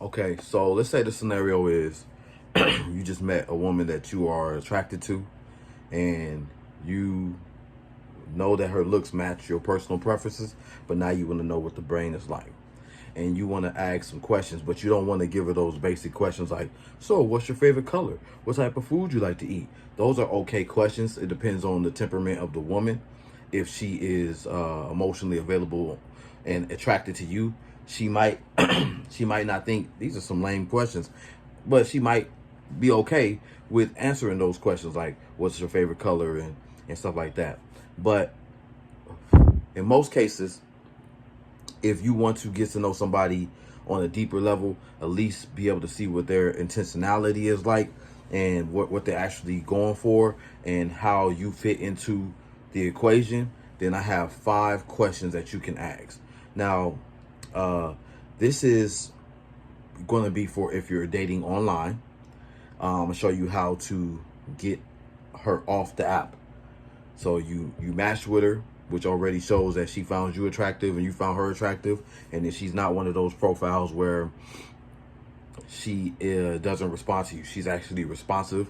Okay, so let's say the scenario is you just met a woman that you are attracted to, and you know that her looks match your personal preferences, but now you want to know what the brain is like. And you want to ask some questions, but you don't want to give her those basic questions like, so what's your favorite color? What type of food you like to eat? Those are okay questions. It depends on the temperament of the woman. If she is emotionally available and attracted to you, she might she might not think these are some lame questions, but she might be okay with answering those questions like what's your favorite color and stuff like that. But in most cases, if you want to get to know somebody on a deeper level, at least be able to see what their intentionality is like and what they're actually going for and how you fit into the equation, then I have 5 questions that you can ask. Now, this is going to be for if you're dating online. I'm going to show you how to get her off the app. So you matched with her, which already shows that she found you attractive and you found her attractive, and that she's not one of those profiles where she doesn't respond to you. She's actually responsive.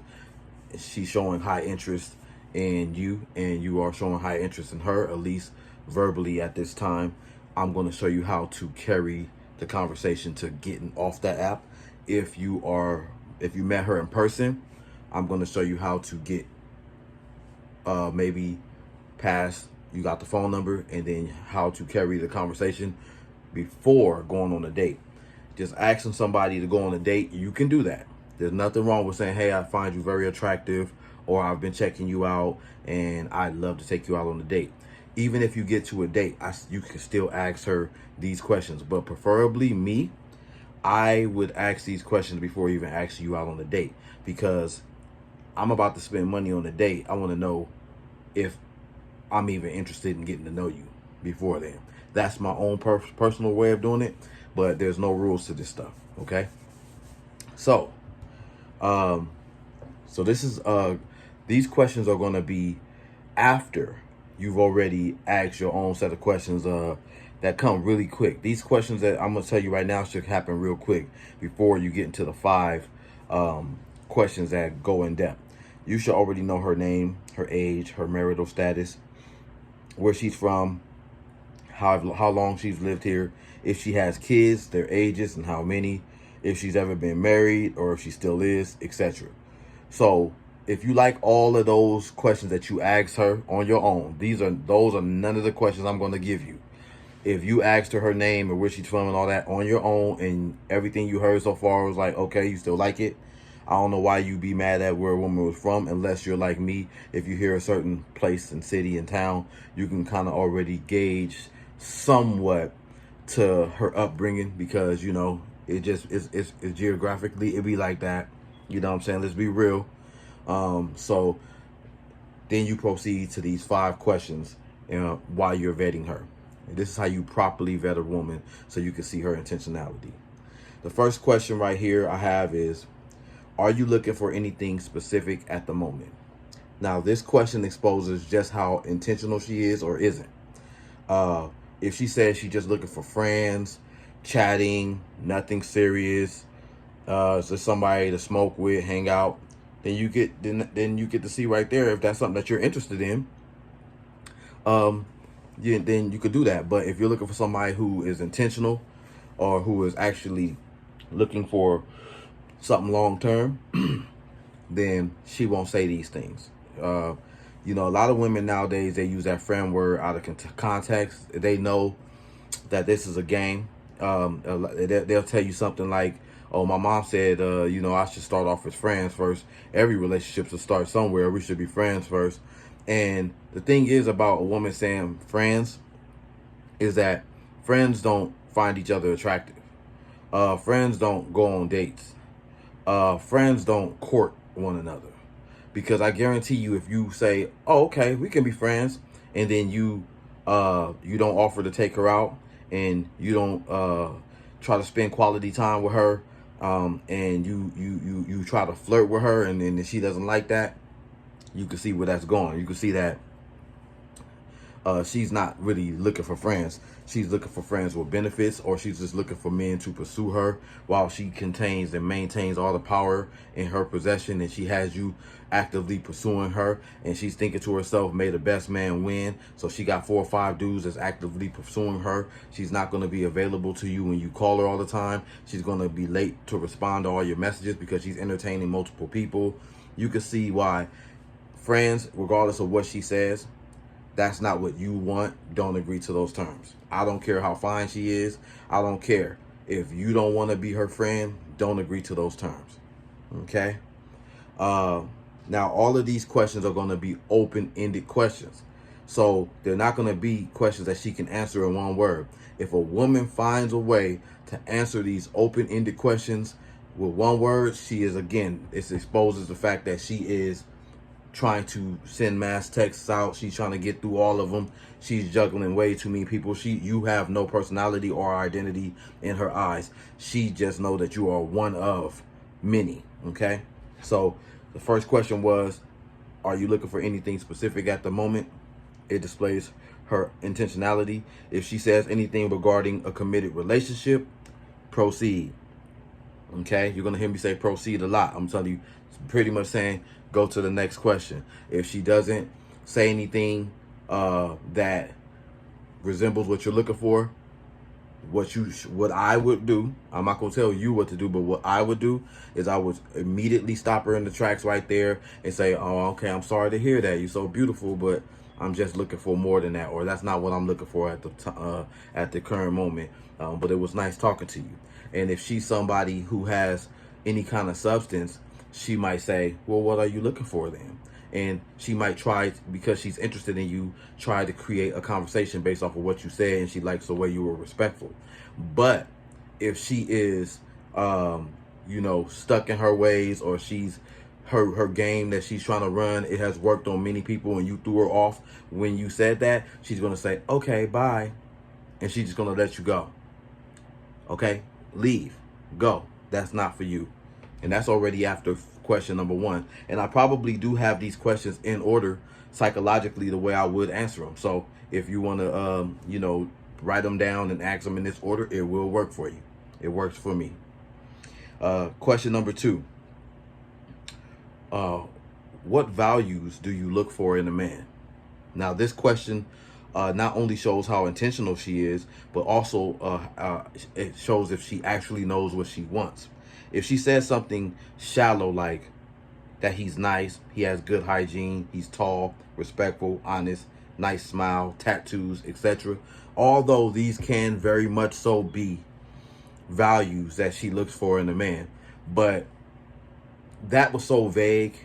She's showing high interest in you, and you are showing high interest in her, at least verbally at this time. I'm going to show you how to carry the conversation to getting off that app. If you met her in person, I'm going to show you how to get maybe past you got the phone number, and then how to carry the conversation before going on a date. Just asking somebody to go on a date, you can do that. There's nothing wrong with saying, hey, I find you very attractive, or I've been checking you out and I'd love to take you out on a date. Even if you get to a date, you can still ask her these questions, but preferably me, I would ask these questions before even asking you out on a date, because I'm about to spend money on a date. I want to know if I'm even interested in getting to know you before then. That's my own personal way of doing it, but there's no rules to this stuff. Okay. So, this is these questions are going to be after you've already asked your own set of questions that come really quick. These questions that I'm going to tell you right now should happen real quick before you get into the 5 questions that go in depth. You should already know her name, her age, her marital status, where she's from, how long she's lived here, if she has kids, their ages and how many, if she's ever been married or if she still is, etc. So if you like all of those questions that you asked her on your own, those are none of the questions I'm going to give you. If you asked her name and where she's from and all that on your own, and everything you heard so far was like, okay, you still like it, I don't know why you be mad at where a woman was from, unless you're like me. If you hear a certain place and city and town, you can kind of already gauge somewhat to her upbringing, because it just it's geographically it be like that. You know what I'm saying? Let's be real. So then you proceed to these 5 questions while you're vetting her. And this is how you properly vet a woman, so you can see her intentionality. The first question right here I have is, are you looking for anything specific at the moment? Now, this question exposes just how intentional she is or isn't. If she says she's just looking for friends, chatting, nothing serious, just somebody to smoke with, hang out, then you get to see right there if that's something that you're interested in. Then you could do that. But if you're looking for somebody who is intentional, or who is actually looking for something long term, then she won't say these things. A lot of women nowadays, they use that friend word out of context. They know that this is a game. They'll tell you something like, oh, my mom said, I should start off as friends first. Every relationship should start somewhere. We should be friends first. And the thing is about a woman saying friends is that friends don't find each other attractive. Friends don't go on dates. Friends don't court one another. Because I guarantee you, if you say, oh, okay, we can be friends, and then you don't offer to take her out, and you don't try to spend quality time with her, and you try to flirt with her, and she doesn't like that, you can see where that's going. You can see that she's not really looking for friends. She's looking for friends with benefits, or she's just looking for men to pursue her while she contains and maintains all the power in her possession, and she has you actively pursuing her, and she's thinking to herself, may the best man win. So she got 4 or 5 dudes that's actively pursuing her. She's not going to be available to you when you call her all the time. She's going to be late to respond to all your messages because she's entertaining multiple people. You can see why friends, regardless of what she says, that's not what you want. Don't agree to those terms. I don't care how fine she is. I don't care. If you don't want to be her friend, don't agree to those terms. Okay? Now, all of these questions are going to be open-ended questions. So they're not going to be questions that she can answer in one word. If a woman finds a way to answer these open-ended questions with one word, she is, again, it exposes the fact that she is trying to send mass texts out. She's trying to get through all of them. She's juggling way too many people. You have no personality or identity in her eyes. She just know that you are one of many. Okay? So the first question was, are you looking for anything specific at the moment? It displays her intentionality. If she says anything regarding a committed relationship, proceed. Okay? You're going to hear me say proceed a lot. I'm telling you, it's pretty much saying go to the next question. If she doesn't say anything that resembles what you're looking for, what I would do, I'm not gonna tell you what to do, but what I would do is I would immediately stop her in the tracks right there and say, oh, okay, I'm sorry to hear that. You're so beautiful, but I'm just looking for more than that, or that's not what I'm looking for at the current moment. But it was nice talking to you. And if she's somebody who has any kind of substance, she might say, well, what are you looking for then? And she might try, because she's interested in you, try to create a conversation based off of what you said, and she likes the way you were respectful. But if she is, stuck in her ways, or she's her game that she's trying to run, it has worked on many people, and you threw her off when you said that, she's going to say, okay, bye. And she's just going to let you go. Okay? Leave. Go. That's not for you. And that's already after question number 1. And I probably do have these questions in order psychologically the way I would answer them. So if you want to, write them down and ask them in this order, it will work for you. It works for me. Question number 2. What values do you look for in a man? Now, this question not only shows how intentional she is, but also it shows if she actually knows what she wants. If she says something shallow like that he's nice, he has good hygiene, he's tall, respectful, honest, nice smile, tattoos, etc., although these can very much so be values that she looks for in a man, but that was so vague.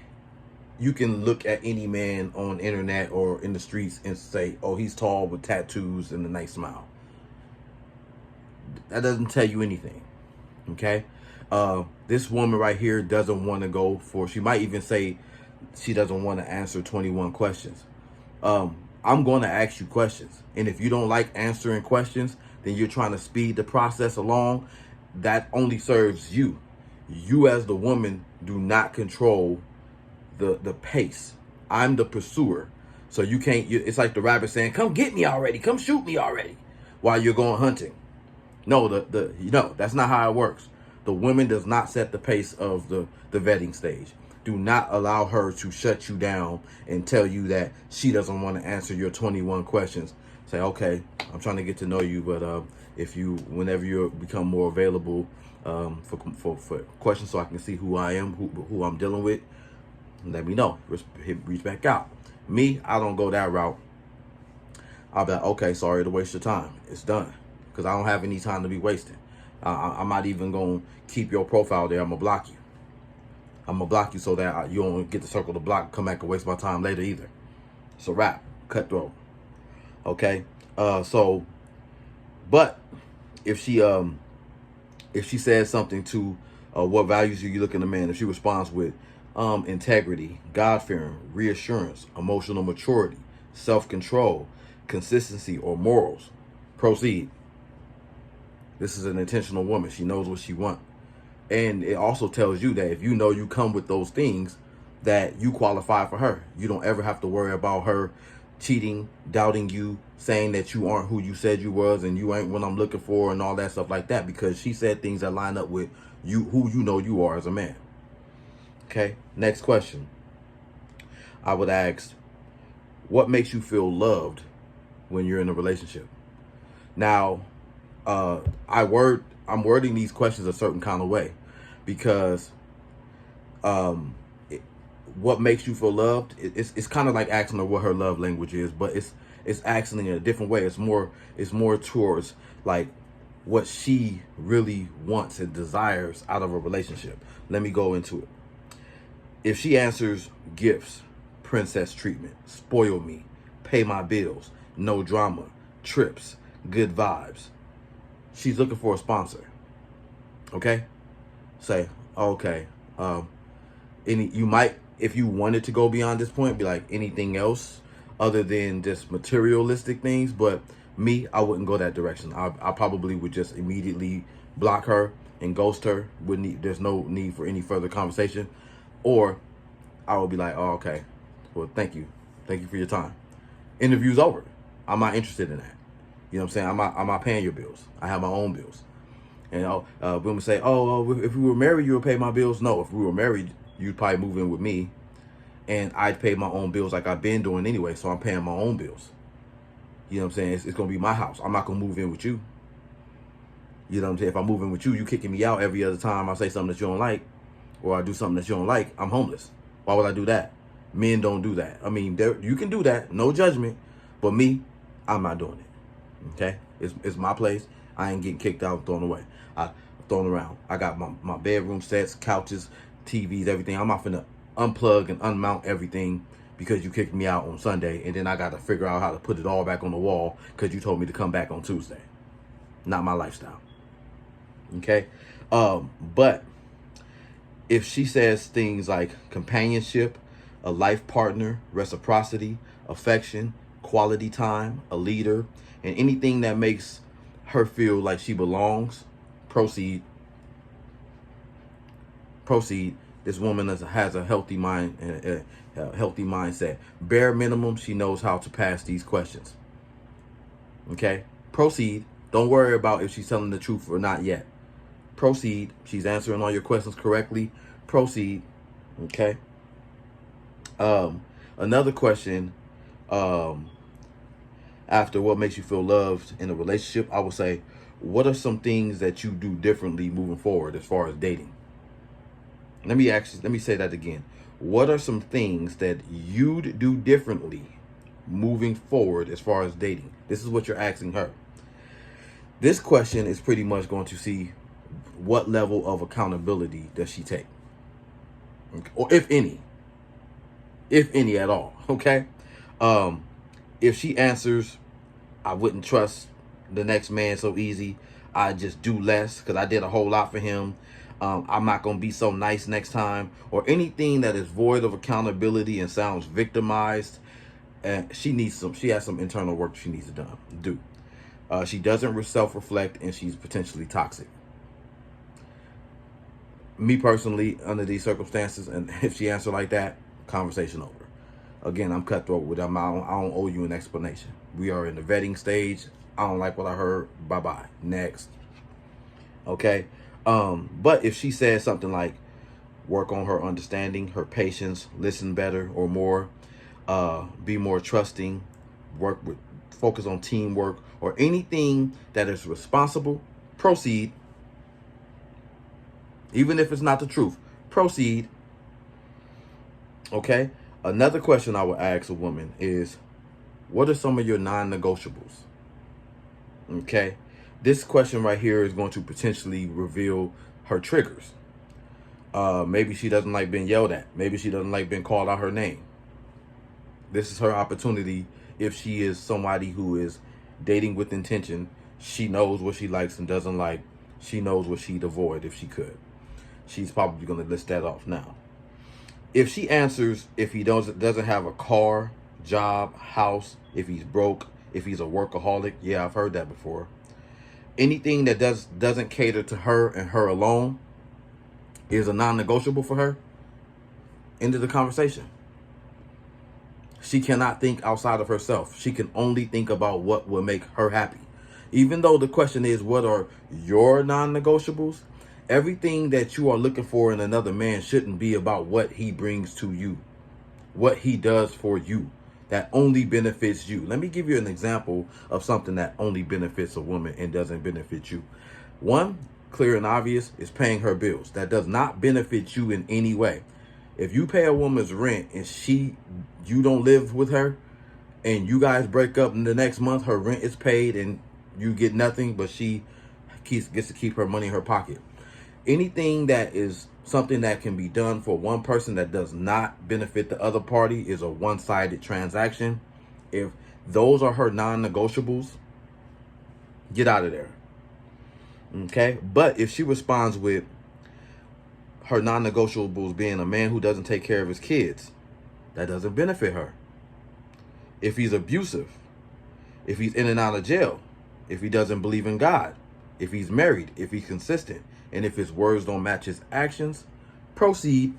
You can look at any man on the internet or in the streets and say, oh, he's tall with tattoos and a nice smile. That doesn't tell you anything. Okay? This woman right here doesn't want to go for, she might even say she doesn't want to answer 21 questions. I'm going to ask you questions. And if you don't like answering questions, then you're trying to speed the process along. That only serves you. You as the woman do not control the pace. I'm the pursuer. So you can't, it's like the rabbit saying, come get me already. Come shoot me already while you're going hunting. No, that's not how it works. The woman does not set the pace of the vetting stage. Do not allow her to shut you down and tell you that she doesn't want to answer your 21 questions. Say, okay, I'm trying to get to know you, but whenever you become more available for questions, so I can see who I am, who I'm dealing with, let me know. Reach back out. Me, I don't go that route. I'll be like, okay, sorry to waste your time. It's done. Because I don't have any time to be wasting. I'm not even going to keep your profile there. I'm going to block you. I'm going to block you so that you don't get to circle the block and come back and waste my time later either. It's a wrap. Cutthroat. Okay? But if she says something to what values do you look in a man, if she responds with integrity, God-fearing, reassurance, emotional maturity, self-control, consistency, or morals, proceed. This is an intentional woman. She knows what she wants. And it also tells you that if you know you come with those things, that you qualify for her. You don't ever have to worry about her cheating, doubting you, saying that you aren't who you said you was and you ain't what I'm looking for and all that stuff like that, because she said things that line up with you, who you know you are as a man. Okay, next question. I would ask, what makes you feel loved when you're in a relationship? Now, I'm wording these questions a certain kind of way because um, what makes you feel loved? It's kind of like asking her what her love language is, but it's asking in a different way. It's more towards like what she really wants and desires out of a relationship. Let me go into it. If she answers gifts, princess treatment, spoil me, pay my bills, no drama, trips, good vibes, she's looking for a sponsor. Okay? Say, okay, you might, if you wanted to go beyond this point, be like anything else other than just materialistic things. But me, I wouldn't go that direction. I probably would just immediately block her and ghost her. There's no need for any further conversation. Or I would be like, oh, okay, well, thank you for your time. Interview's over. I'm not interested in that. You know what I'm saying? I'm not paying your bills. I have my own bills. And women say, oh, if we were married, you would pay my bills. No, if we were married, you'd probably move in with me, and I'd pay my own bills like I've been doing anyway. So I'm paying my own bills. You know what I'm saying? It's gonna be my house. I'm not gonna move in with you. You know what I'm saying? If I move in with you, you kicking me out every other time I say something that you don't like, or I do something that you don't like. I'm homeless. Why would I do that? Men don't do that. I mean, you can do that, no judgment, but me, I'm not doing it. Okay? It's my place. I ain't getting kicked out and thrown away. Thrown around. I got my bedroom sets, couches, TVs, everything. I'm not finna unplug and unmount everything because you kicked me out on Sunday, and then I got to figure out how to put it all back on the wall because you told me to come back on Tuesday. Not my lifestyle. Okay? But if she says things like companionship, a life partner, reciprocity, affection, quality time, a leader, and anything that makes her feel like she belongs, proceed. This woman has a healthy mind and a healthy mindset. Bare minimum, she knows how to pass these questions. Okay? Proceed. Don't worry about if she's telling the truth or not yet. Proceed. She's answering all your questions correctly. Proceed. Okay? Another question, after what makes you feel loved in a relationship, I would say, what are some things that you do differently moving forward as far as dating? Let me say that again. What are some things that you'd do differently moving forward as far as dating? This is what you're asking her. This question is pretty much going to see what level of accountability does she take, or if any at all. Okay. If she answers, I wouldn't trust the next man so easy, I just do less because I did a whole lot for him, I'm not going to be so nice next time, or anything that is void of accountability and sounds victimized, she has some internal work she needs to do. She doesn't self-reflect, and she's potentially toxic. Me personally, under these circumstances, and if she answered like that, conversation over. Again, I'm cutthroat with them. I don't owe you an explanation. We are in the vetting stage. I don't like what I heard. Bye-bye. Next. Okay? But if she says something like, work on her understanding, her patience, listen better or more, be more trusting, focus on teamwork, or anything that is responsible, proceed. Even if it's not the truth, proceed. Okay? Another question I would ask a woman is, what are some of your non-negotiables? Okay? This question right here is going to potentially reveal her triggers. Maybe she doesn't like being yelled at. Maybe she doesn't like being called out her name. This is her opportunity. If she is somebody who is dating with intention, she knows what she likes and doesn't like. She knows what she'd avoid if she could. She's probably going to list that off now. If she answers, if he doesn't have a car, job, house, if he's broke, if he's a workaholic, yeah, I've heard that before. Anything that doesn't cater to her and her alone is a non-negotiable for her. End of the conversation. She cannot think outside of herself. She can only think about what will make her happy. Even though the question is, what are your non-negotiables? Everything that you are looking for in another man shouldn't be about what he brings to you, what he does for you. That only benefits you. Let me give you an example of something that only benefits a woman and doesn't benefit you. One, clear and obvious, is paying her bills. That does not benefit you in any way. If you pay a woman's rent and you don't live with her, and you guys break up in the next month, her rent is paid and you get nothing, but she gets to keep her money in her pocket. Anything that is something that can be done for one person that does not benefit the other party is a one-sided transaction. If those are her non-negotiables, get out of there. Okay? But if she responds with her non-negotiables being a man who doesn't take care of his kids, that doesn't benefit her. If he's abusive, if he's in and out of jail, if he doesn't believe in God, if he's married, if he's consistent, and if his words don't match his actions, proceed.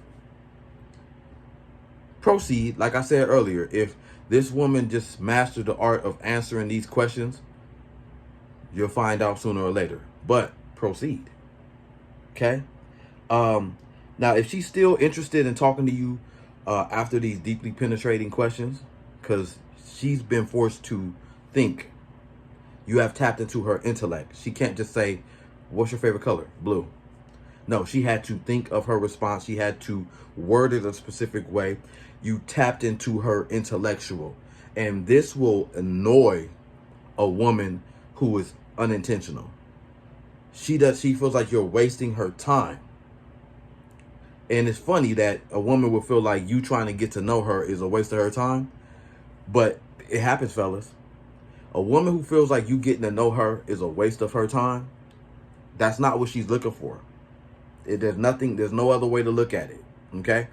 Proceed. Like I said earlier, if this woman just mastered the art of answering these questions, you'll find out sooner or later. But proceed. Okay? Now, if she's still interested in talking to you after these deeply penetrating questions, because she's been forced to think, you have tapped into her intellect. She can't just say, what's your favorite color? Blue. No, she had to think of her response. She had to word it a specific way. You tapped into her intellectual. And this will annoy a woman who is unintentional. She feels like you're wasting her time. And it's funny that a woman will feel like you trying to get to know her is a waste of her time. But it happens, fellas. A woman who feels like you getting to know her is a waste of her time, that's not what she's looking for. There's no other way to look at it. Okay?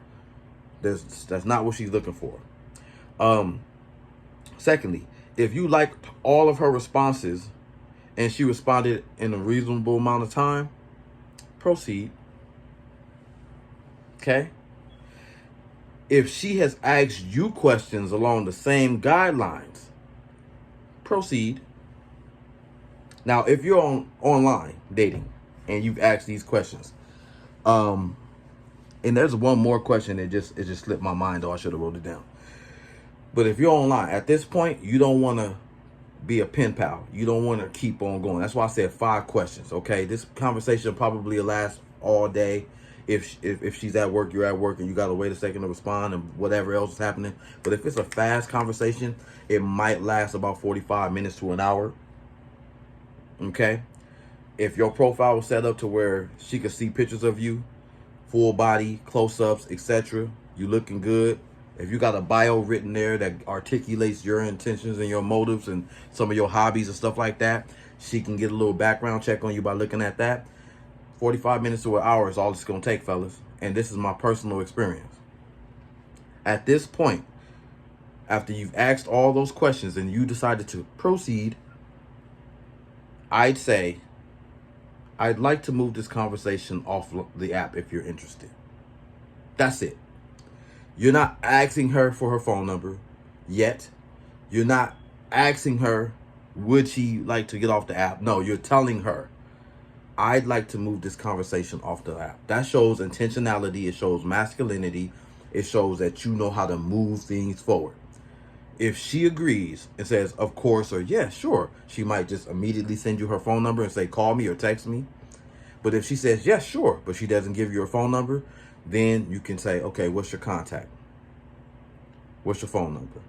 That's not what she's looking for. Secondly, if you liked all of her responses and she responded in a reasonable amount of time, proceed. Okay? If she has asked you questions along the same guidelines, proceed. Now, if you're online dating and you've asked these questions, and there's one more question that just slipped my mind, though I should have wrote it down. But if you're online at this point, you don't want to be a pen pal. You don't want to keep on going. That's why I said 5 questions. Okay, this conversation probably will last all day. If she's at work, you're at work, and you got to wait a second to respond and whatever else is happening. But if it's a fast conversation, it might last about 45 minutes to an hour. Okay? If your profile was set up to where she could see pictures of you, full body, close-ups, etc., you looking good. If you got a bio written there that articulates your intentions and your motives and some of your hobbies and stuff like that, she can get a little background check on you by looking at that. 45 minutes to an hour is all it's going to take, fellas. And this is my personal experience. At this point, after you've asked all those questions and you decided to proceed, I'd say, I'd like to move this conversation off the app if you're interested. That's it. You're not asking her for her phone number yet. You're not asking her, would she like to get off the app? No, you're telling her, I'd like to move this conversation off the app. That shows intentionality. It shows masculinity. It shows that you know how to move things forward. If she agrees and says, of course, or yeah, sure, she might just immediately send you her phone number and say, call me or text me. But if she says, yes, sure, but she doesn't give you her phone number, then you can say, okay, what's your contact? What's your phone number?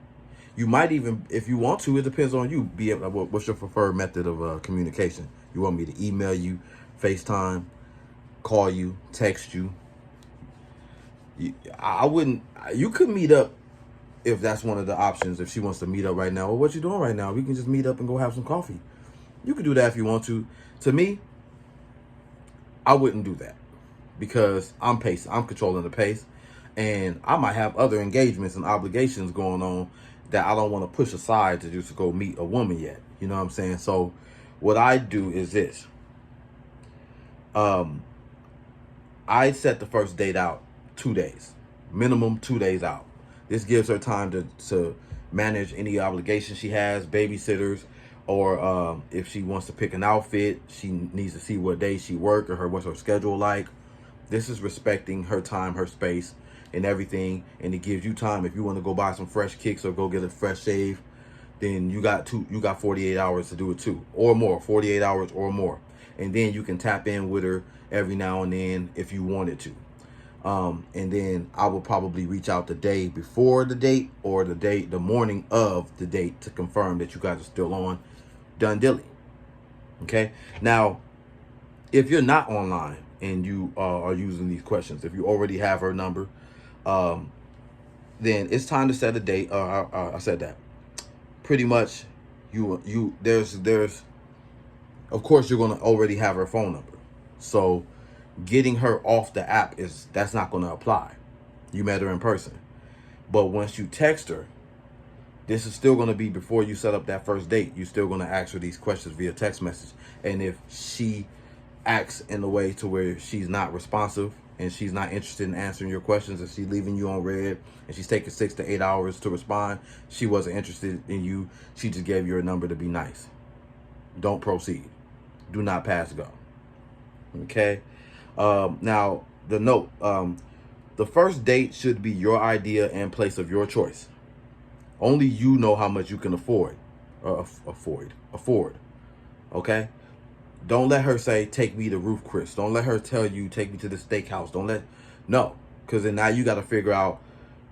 You might even, if you want to, it depends on you. What's your preferred method of communication? You want me to email you, FaceTime, call you, text you? I wouldn't. You could meet up if that's one of the options. If she wants to meet up right now, well, what you doing right now? We can just meet up and go have some coffee. You can do that if you want to. To me, I wouldn't do that because I'm pacing. I'm controlling the pace, and I might have other engagements and obligations going on that I don't want to push aside to just go meet a woman yet. You know what I'm saying? So what I do is this. I set the first date out 2 days, minimum 2 days out. This gives her time to manage any obligations she has, babysitters, or if she wants to pick an outfit, she needs to see what day she work or what's her schedule like. This is respecting her time, her space, and everything. And it gives you time. If you want to go buy some fresh kicks or go get a fresh shave, then you got 48 hours to do it too, or more, 48 hours or more. And then you can tap in with her every now and then if you wanted to. And then I will probably reach out the day before the date or the morning of the date to confirm that you guys are still on. Done dilly. Okay. Now, if you're not online and you are using these questions, if you already have her number, then it's time to set a date. I said that. Pretty much, there's of course you're gonna already have her phone number, so getting her off the app that's not gonna apply. You met her in person, but once you text her, this is still gonna be before you set up that first date. You're still gonna ask her these questions via text message, and if she acts in a way to where she's not responsive and she's not interested in answering your questions, and she's leaving you on red and she's taking 6 to 8 hours to respond, she wasn't interested in you. She just gave you a number to be nice. Don't proceed. Do not pass go. Okay. Now the note, the first date should be your idea and place of your choice. Only you know how much you can afford. Okay. Don't let her say, take me to Ruth Chris. Don't let her tell you, take me to the steakhouse. No. Because then now you got to figure out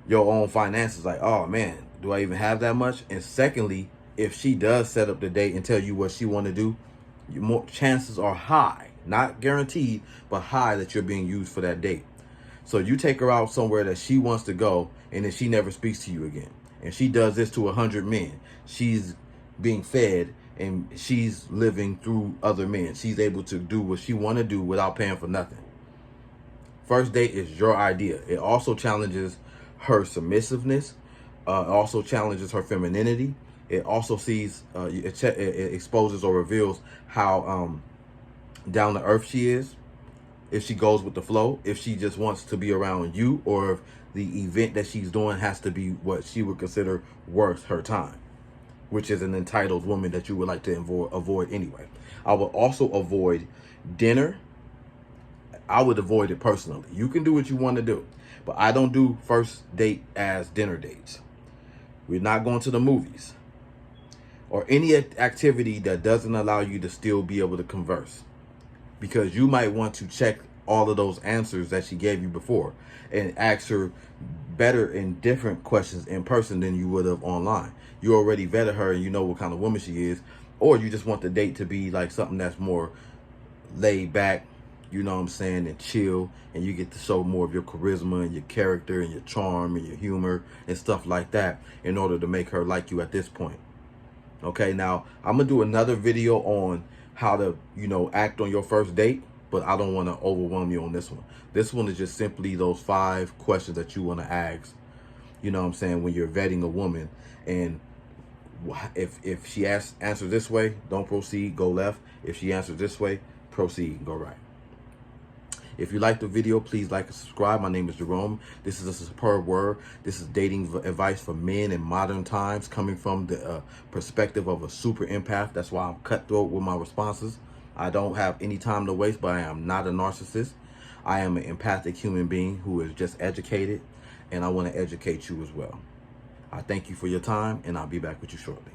your own finances. Like, oh man, do I even have that much? And secondly, if she does set up the date and tell you what she want to do, more chances are high, not guaranteed, but high that you're being used for that date. So you take her out somewhere that she wants to go, and then she never speaks to you again. And she does this to 100 men. She's being fed and she's living through other men. She's able to do what she want to do without paying for nothing. First date is your idea. It also challenges her submissiveness. It also challenges her femininity. It also it exposes or reveals how down to earth she is. If she goes with the flow, if she just wants to be around you, or if the event that she's doing has to be what she would consider worth her time, which is an entitled woman that you would like to avoid anyway. I would also avoid dinner. I would avoid it personally. You can do what you want to do, but I don't do first date as dinner dates. We're not going to the movies or any activity that doesn't allow you to still be able to converse, because you might want to check all of those answers that she gave you before and ask her better and different questions in person than you would have online. You already vetted her and you know what kind of woman she is, or you just want the date to be like something that's more laid back, you know what I'm saying, and chill, and you get to show more of your charisma and your character and your charm and your humor and stuff like that in order to make her like you at this point. Okay, now I'm gonna do another video on how to, act on your first date, but I don't want to overwhelm you on this one. This one is just simply those 5 questions that you want to ask, you know what I'm saying, when you're vetting a woman. And if she answers this way, don't proceed, go left. If she answers this way, proceed, go right. If you like the video, please like and subscribe. My name is Jerome. This is a superb word. This is dating advice for men in modern times, coming from the perspective of a super empath. That's why I'm cutthroat with my responses. I don't have any time to waste, but I am not a narcissist. I am an empathic human being who is just educated, and I want to educate you as well. I thank you for your time, and I'll be back with you shortly.